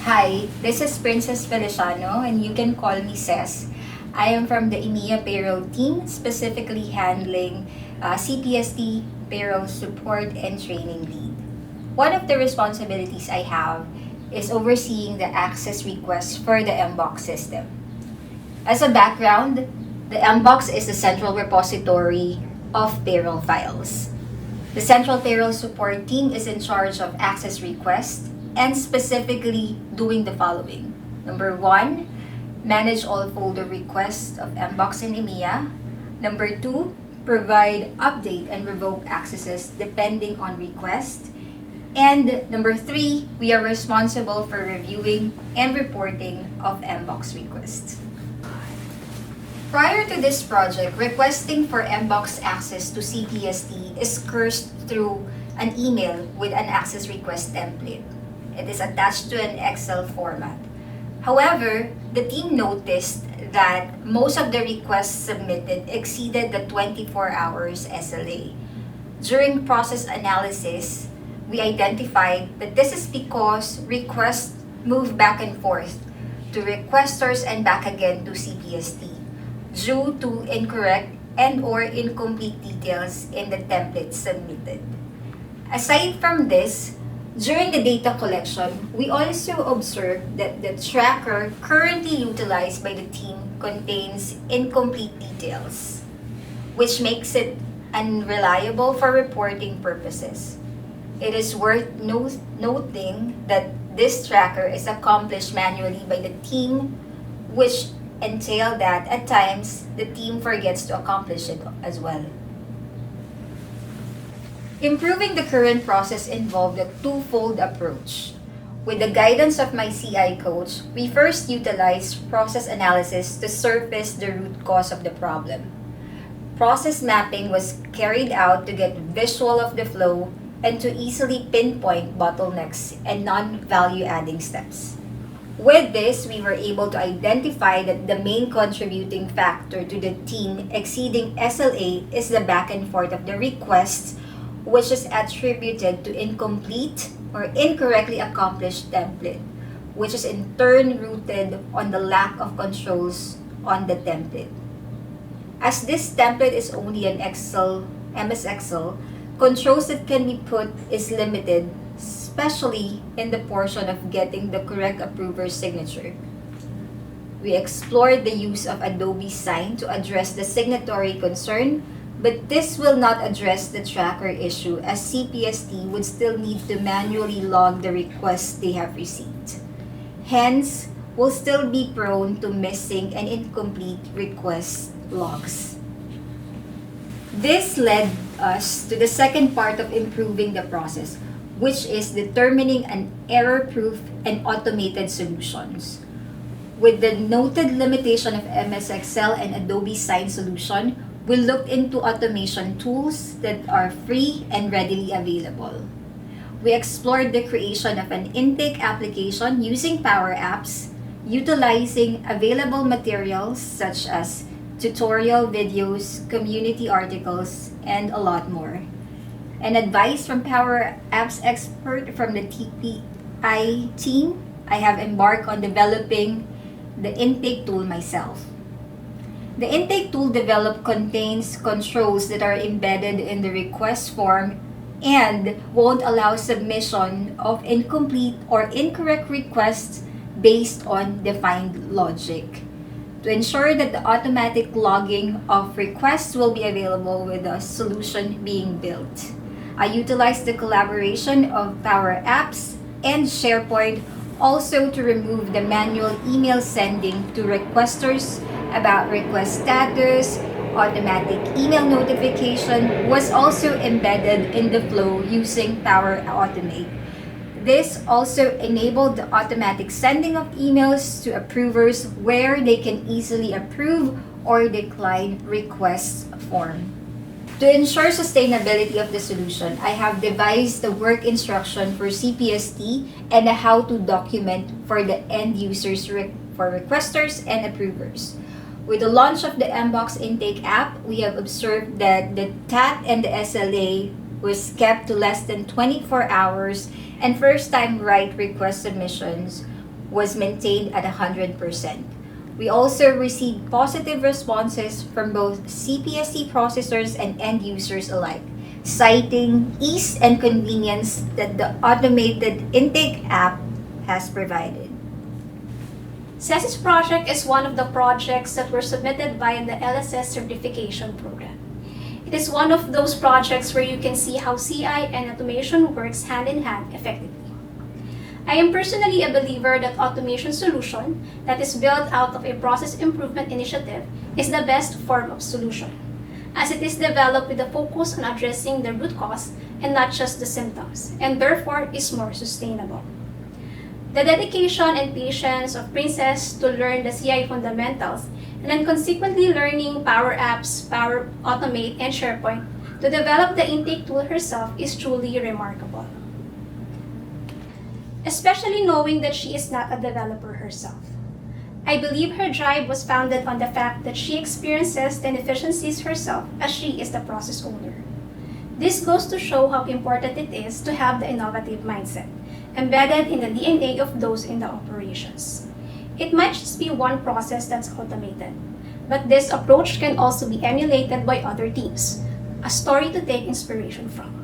Hi, this is Princess Feliciano and you can call me Ces. I am from the EMEA payroll team, specifically handling CPST payroll support and training lead. One of the responsibilities I have is overseeing the access requests for the MBOX system. As a background, the MBOX is the central repository of payroll files. The central payroll support team is in charge of access requests and specifically doing the following. Number one, manage all folder requests of MBOX in EMEA. Number two, provide update and revoke accesses depending on request. And number three, we are responsible for reviewing and reporting of MBOX requests. Prior to this project, requesting for MBOX access to CPST is cursed through an email with an access request template. It is attached to an Excel format. However, the team noticed that most of the requests submitted exceeded the 24 hours SLA. During process analysis, we identified that this is because requests move back and forth to requesters and back again to CPST due to incorrect and/or incomplete details in the templates submitted. Aside from this, during the data collection, we also observed that the tracker currently utilized by the team contains incomplete details, which makes it unreliable for reporting purposes. It is worth noting that this tracker is accomplished manually by the team, which entail that at times the team forgets to accomplish it as well. Improving the current process involved a twofold approach. With the guidance of my CI coach, we first utilized process analysis to surface the root cause of the problem. Process mapping was carried out to get visual of the flow and to easily pinpoint bottlenecks and non-value adding steps. With this, we were able to identify that the main contributing factor to the team exceeding SLA is the back and forth of the requests, which is attributed to incomplete or incorrectly accomplished template, which is in turn rooted on the lack of controls on the template. As this template is only an MS Excel, controls that can be put is limited, especially in the portion of getting the correct approver's signature. We explored the use of Adobe Sign to address the signatory concern, but this will not address the tracker issue as CPST would still need to manually log the requests they have received. Hence, will still be prone to missing and incomplete request logs. This led us to the second part of improving the process, which is determining an error-proof and automated solutions. With the noted limitation of MS Excel and Adobe Sign solution, we looked into automation tools that are free and readily available. We explored the creation of an intake application using Power Apps, utilizing available materials such as tutorial videos, community articles, and a lot more. And advice from Power Apps expert from the TPI team, I have embarked on developing the intake tool myself. The intake tool developed contains controls that are embedded in the request form and won't allow submission of incomplete or incorrect requests based on defined logic. To ensure that the automatic logging of requests will be available with the solution being built, I utilized the collaboration of Power Apps and SharePoint also to remove the manual email sending to requesters about request status. Automatic email notification was also embedded in the flow using Power Automate. This also enabled the automatic sending of emails to approvers where they can easily approve or decline request form. To ensure sustainability of the solution, I have devised the work instruction for CPST and a how-to document for the end users for requesters and approvers. With the launch of the MBOX Intake app, we have observed that the TAT and the SLA was kept to less than 24 hours and first-time right request submissions was maintained at 100%. We also received positive responses from both CPSC processors and end users alike, citing ease and convenience that the automated intake app has provided. CESI's project is one of the projects that were submitted via the LSS certification program. It is one of those projects where you can see how CI and automation works hand in hand effectively. I am personally a believer that automation solution that is built out of a process improvement initiative is the best form of solution, as it is developed with a focus on addressing the root cause and not just the symptoms, and therefore is more sustainable. The dedication and patience of Princess to learn the CI fundamentals and then consequently learning Power Apps, Power Automate, and SharePoint to develop the intake tool herself is truly remarkable. Especially knowing that she is not a developer herself. I believe her drive was founded on the fact that she experiences the inefficiencies herself as she is the process owner. This goes to show how important it is to have the innovative mindset embedded in the DNA of those in the operations. It might just be one process that's automated, but this approach can also be emulated by other teams, a story to take inspiration from.